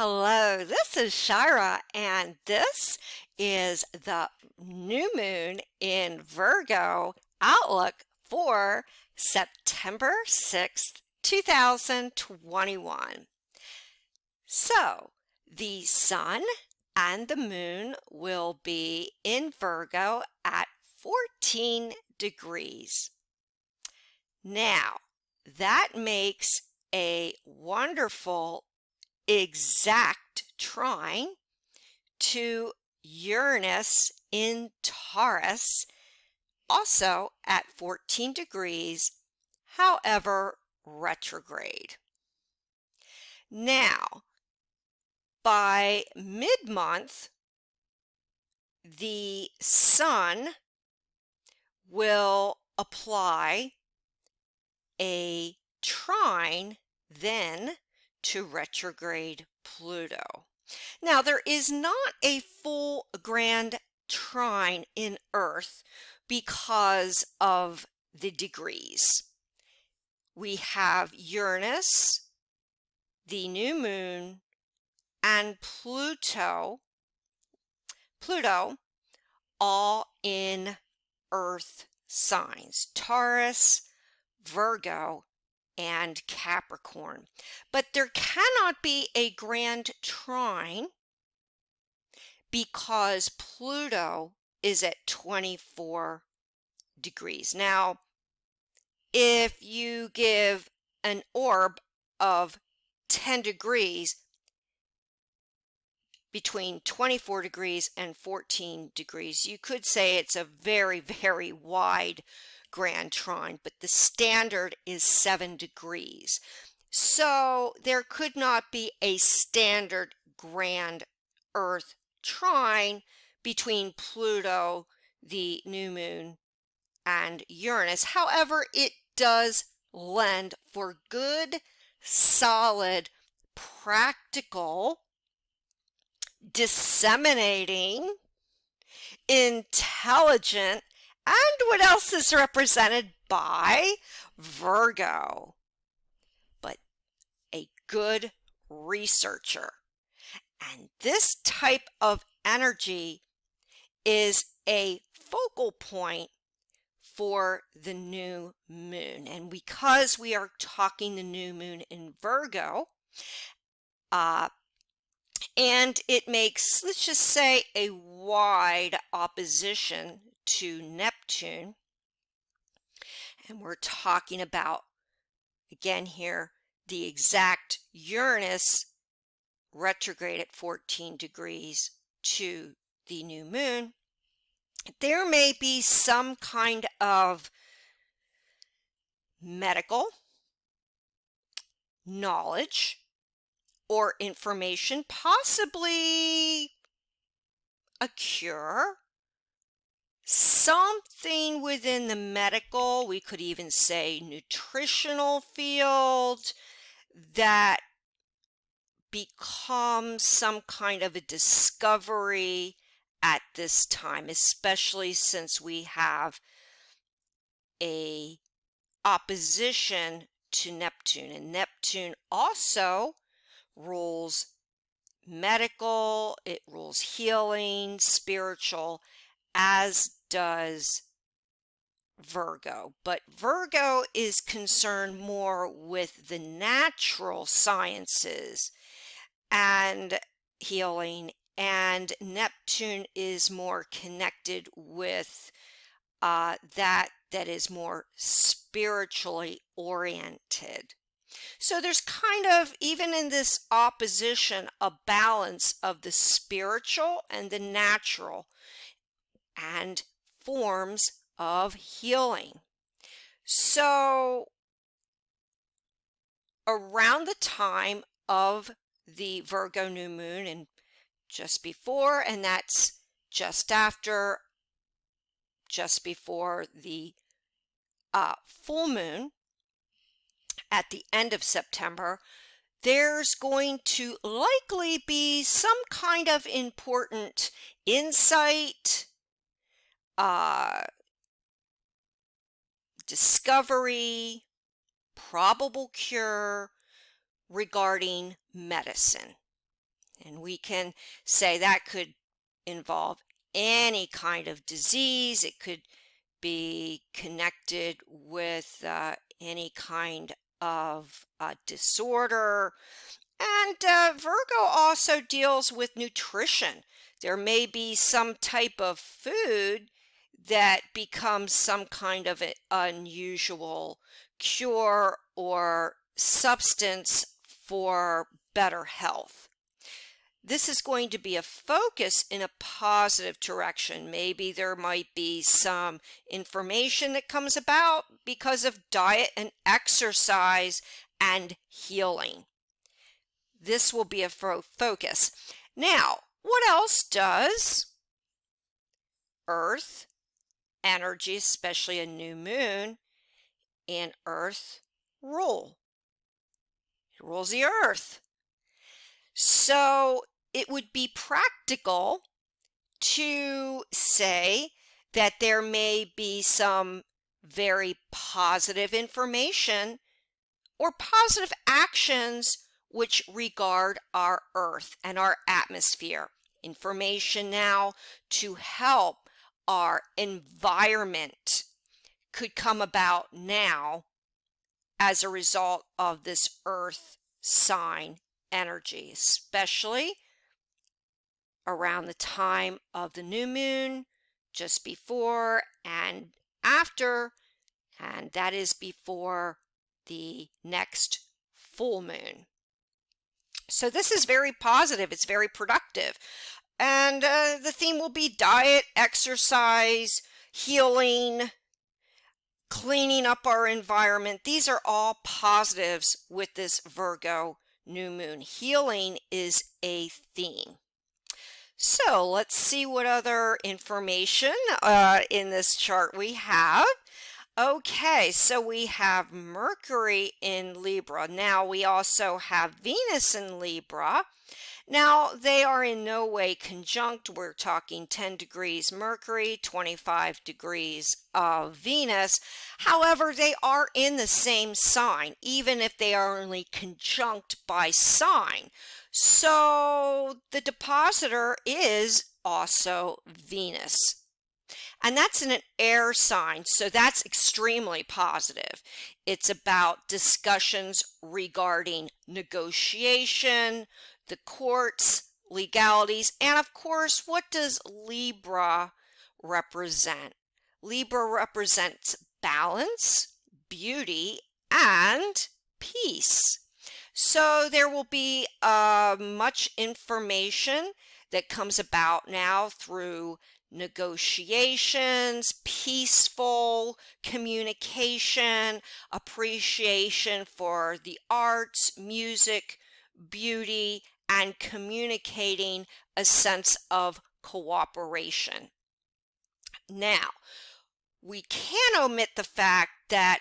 Hello, this is Shira, and this is the new moon in Virgo outlook for September 6th, 2021. So, the sun and the moon will be in Virgo at 14 degrees. Now, that makes a wonderful exact trine to Uranus in Taurus, also at 14 degrees, however retrograde. Now, by mid-month, the sun will apply a trine then to retrograde Pluto. Now, there is not a full grand trine in Earth because of the degrees. We have Uranus, the new moon, and Pluto all in Earth signs: Taurus, Virgo, and Capricorn. But there cannot be a grand trine because Pluto is at 24 degrees. Now, if you give an orb of 10 degrees between 24 degrees and 14 degrees, you could say it's a very, very wide grand trine, but the standard is 7 degrees. So there could not be a standard grand Earth trine between Pluto, the new moon, and Uranus. However, it does lend for good, solid, practical, disseminating, intelligent, and what else is represented by Virgo? But a good researcher. And this type of energy is a focal point for the new moon. And because we are talking the new moon in Virgo, and it makes, let's just say, a wide opposition to Neptune. And we're talking about, again here, the exact Uranus retrograde at 14 degrees to the new moon. There may be some kind of medical knowledge or information, possibly a cure, something within the medical, we could even say nutritional field, that becomes some kind of a discovery at this time, especially since we have a opposition to Neptune, and Neptune also rules medical, it rules healing, spiritual, as does Virgo. But Virgo is concerned more with the natural sciences and healing, and Neptune is more connected with that is more spiritually oriented. So there's kind of, even in this opposition, a balance of the spiritual and the natural and forms of healing. So around the time of the Virgo new moon, and just before, and that's just after, just before the full moon at the end of September, there's going to likely be some kind of important insight, discovery, probable cure regarding medicine. And we can say that could involve any kind of disease. It could be connected with any kind of disorder. And Virgo also deals with nutrition. There may be some type of food that becomes some kind of an unusual cure or substance for better health. This is going to be a focus in a positive direction. Maybe there might be some information that comes about because of diet and exercise and healing. This will be a focus. Now, what else does Earth energy, especially a new moon, and Earth rule? It rules the Earth. So it would be practical to say that there may be some very positive information or positive actions which regard our Earth and our atmosphere. Information now to help our environment could come about now as a result of this Earth sign energy, especially around the time of the new moon, just before and after, and that is before the next full moon. So this is very positive. It's very productive. And the theme will be diet, exercise, healing, cleaning up our environment. These are all positives with this Virgo new moon. Healing is a theme. So let's see what other information in this chart we have. Okay, so we have Mercury in Libra. Now we also have Venus in Libra. Now they are in no way conjunct. We're talking 10 degrees Mercury, 25 degrees of Venus. However, they are in the same sign, even if they are only conjunct by sign. So the depositor is also Venus. And that's in an air sign, so that's extremely positive. It's about discussions regarding negotiation, the courts, legalities, and of course, what does Libra represent? Libra represents balance, beauty, and peace. So there will be much information that comes about now through negotiations, peaceful communication, appreciation for the arts, music, beauty, and communicating a sense of cooperation. Now, we can't omit the fact that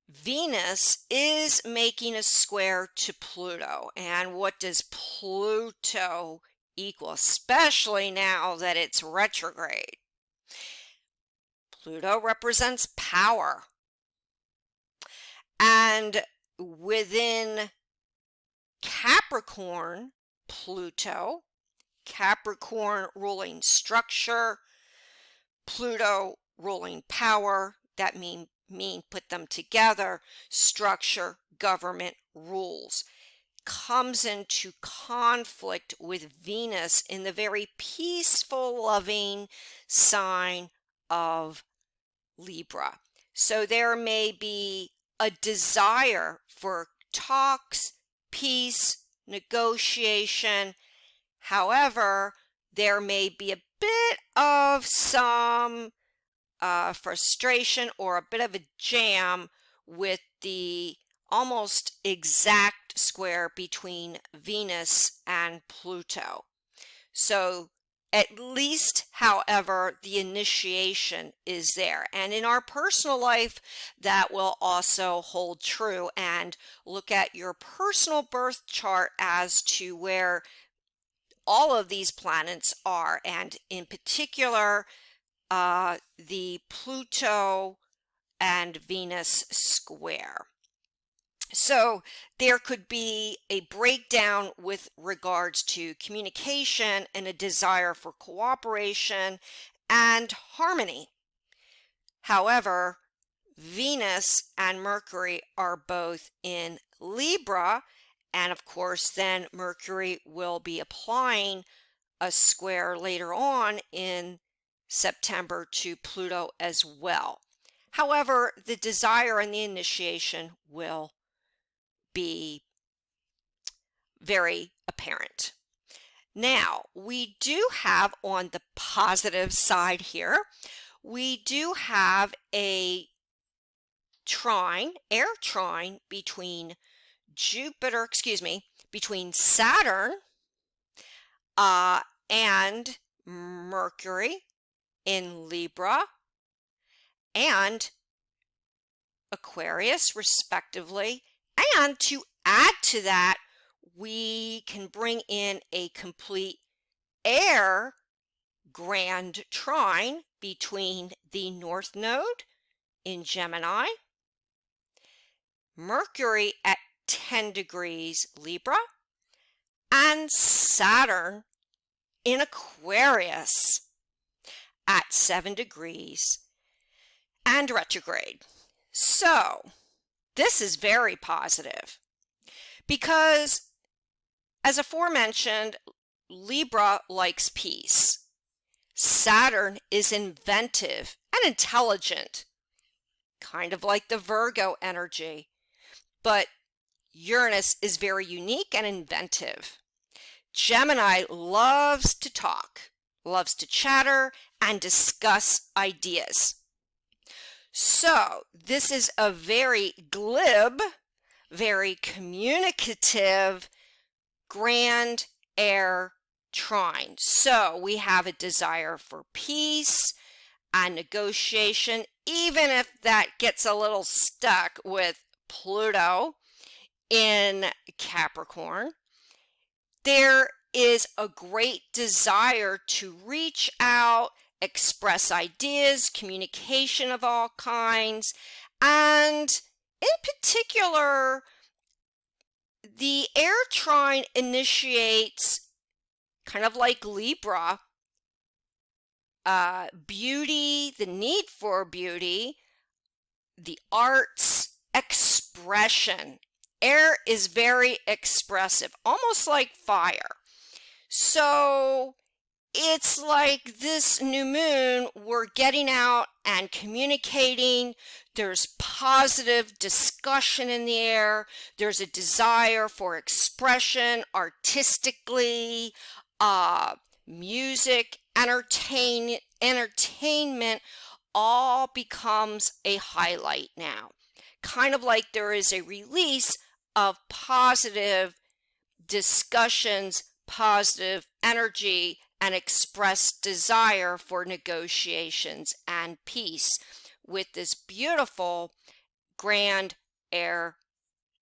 Venus is making a square to Pluto. And what does Pluto equal, especially now that it's retrograde? Pluto represents power. And within Capricorn, Pluto, Capricorn ruling structure, Pluto ruling power, that mean put them together, structure, government, rules, comes into conflict with Venus in the very peaceful, loving sign of Libra. So there may be a desire for talks, peace, negotiation. However, there may be a bit of some frustration or a bit of a jam with the almost exact square between Venus and Pluto. So at least, however, the initiation is there. And in our personal life, that will also hold true. And look at your personal birth chart as to where all of these planets are, and in particular, the Pluto and Venus square. So there could be a breakdown with regards to communication and a desire for cooperation and harmony. However, Venus and Mercury are both in Libra, and of course, then Mercury will be applying a square later on in September to Pluto as well. However, the desire and the initiation will be very apparent. Now, we do have on the positive side here, we do have a trine, air trine between between Saturn and Mercury in Libra and Aquarius, respectively. And to add to that, we can bring in a complete air grand trine between the North Node in Gemini, Mercury at 10 degrees Libra, and Saturn in Aquarius at 7 degrees and retrograde. So this is very positive because, as aforementioned, Libra likes peace. Saturn is inventive and intelligent, kind of like the Virgo energy, but Uranus is very unique and inventive. Gemini loves to talk, loves to chatter, and discuss ideas. So this is a very glib, very communicative, grand air trine. So we have a desire for peace and negotiation, even if that gets a little stuck with Pluto in Capricorn. There is a great desire to reach out, express ideas, communication of all kinds, and in particular, the air trine initiates, kind of like Libra, beauty, the need for beauty, the arts, expression. Air is very expressive, almost like fire. So it's like this new moon, we're getting out and communicating. There's positive discussion in the air. There's a desire for expression artistically, music, entertainment all becomes a highlight now. Kind of like there is a release of positive discussions, positive energy, and expressed desire for negotiations and peace with this beautiful grand air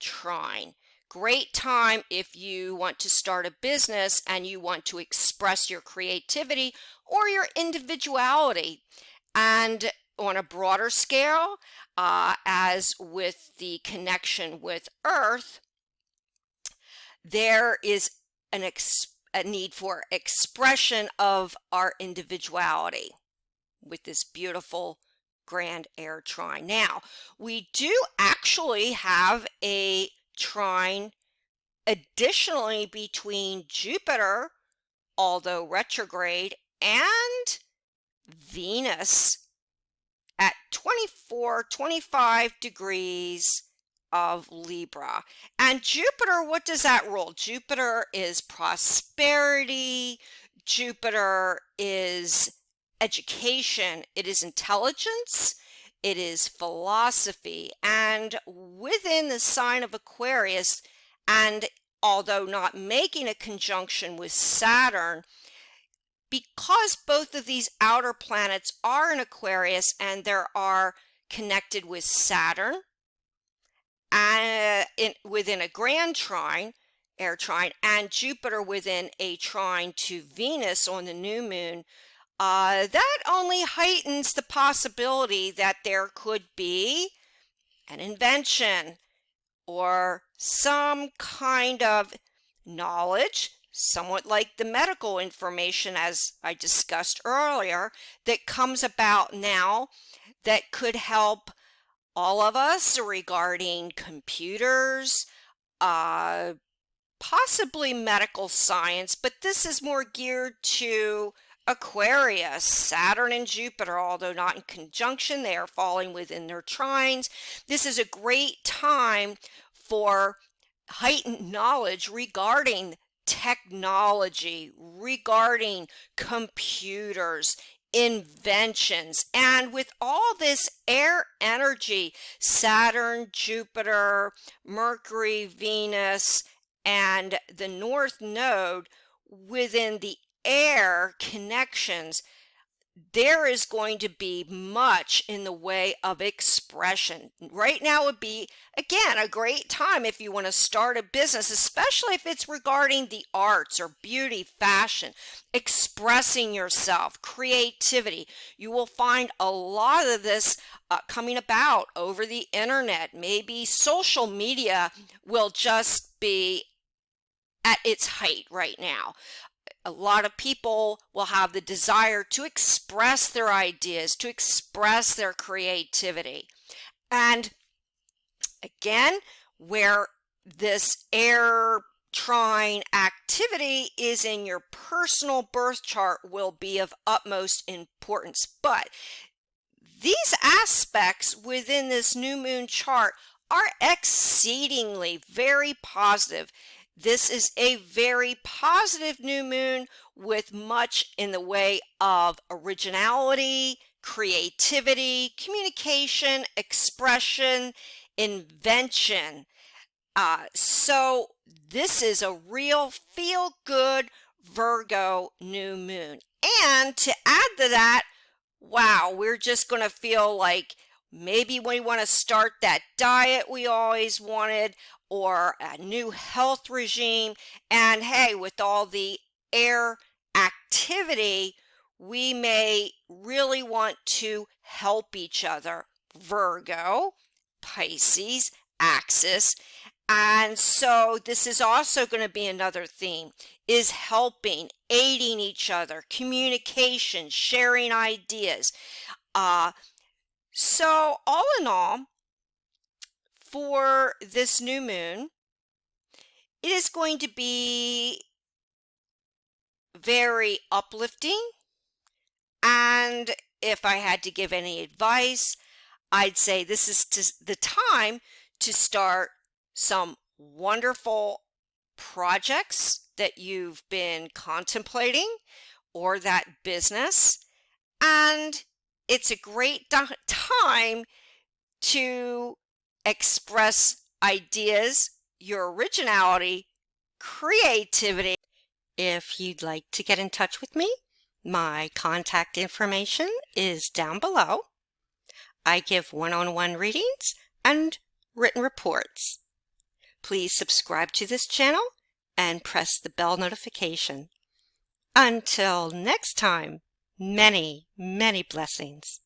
trine. Great time if you want to start a business and you want to express your creativity or your individuality. And on a broader scale, as with the connection with Earth, there is a need for expression of our individuality with this beautiful grand air trine. Now, we do actually have a trine additionally between Jupiter, although retrograde, and Venus at 25 degrees of Libra. And Jupiter, what does that rule? Jupiter is prosperity. Jupiter is education. It is intelligence. It is philosophy. And within the sign of Aquarius, and although not making a conjunction with Saturn, because both of these outer planets are in Aquarius and there are connected with Saturn within a grand trine, air trine, and Jupiter within a trine to Venus on the new moon, that only heightens the possibility that there could be an invention or some kind of knowledge, somewhat like the medical information as I discussed earlier, that comes about now that could help all of us regarding computers, uh, possibly medical science, but this is more geared to Aquarius, Saturn and Jupiter, although not in conjunction, they are falling within their trines. This is a great time for heightened knowledge regarding technology, regarding computers, inventions. And with all this air energy, Saturn, Jupiter, Mercury, Venus, and the North Node within the air connections, there is going to be much in the way of expression. Right now would be, again, a great time if you want to start a business, especially if it's regarding the arts or beauty, fashion, expressing yourself, creativity. You will find a lot of this coming about over the internet. Maybe social media will just be at its height right now. A lot of people will have the desire to express their ideas, to express their creativity. And again, where this air trine activity is in your personal birth chart will be of utmost importance. But these aspects within this new moon chart are exceedingly very positive. This is a very positive new moon with much in the way of originality, creativity, communication, expression, invention. So this is a real feel-good Virgo new moon. And to add to that, wow, we're just going to feel like maybe we want to start that diet we always wanted, or a new health regime. And hey, with all the air activity, we may really want to help each other. Virgo, Pisces, Axis. And so this is also going to be another theme, is helping, aiding each other, communication, sharing ideas. So all in all, for this new moon, it is going to be very uplifting. And if I had to give any advice, I'd say this is the time to start some wonderful projects that you've been contemplating, or that business. And it's a great time to express ideas, your originality, creativity. If you'd like to get in touch with me, my contact information is down below. I give one-on-one readings and written reports. Please subscribe to this channel and press the bell notification. Until next time, many, many blessings.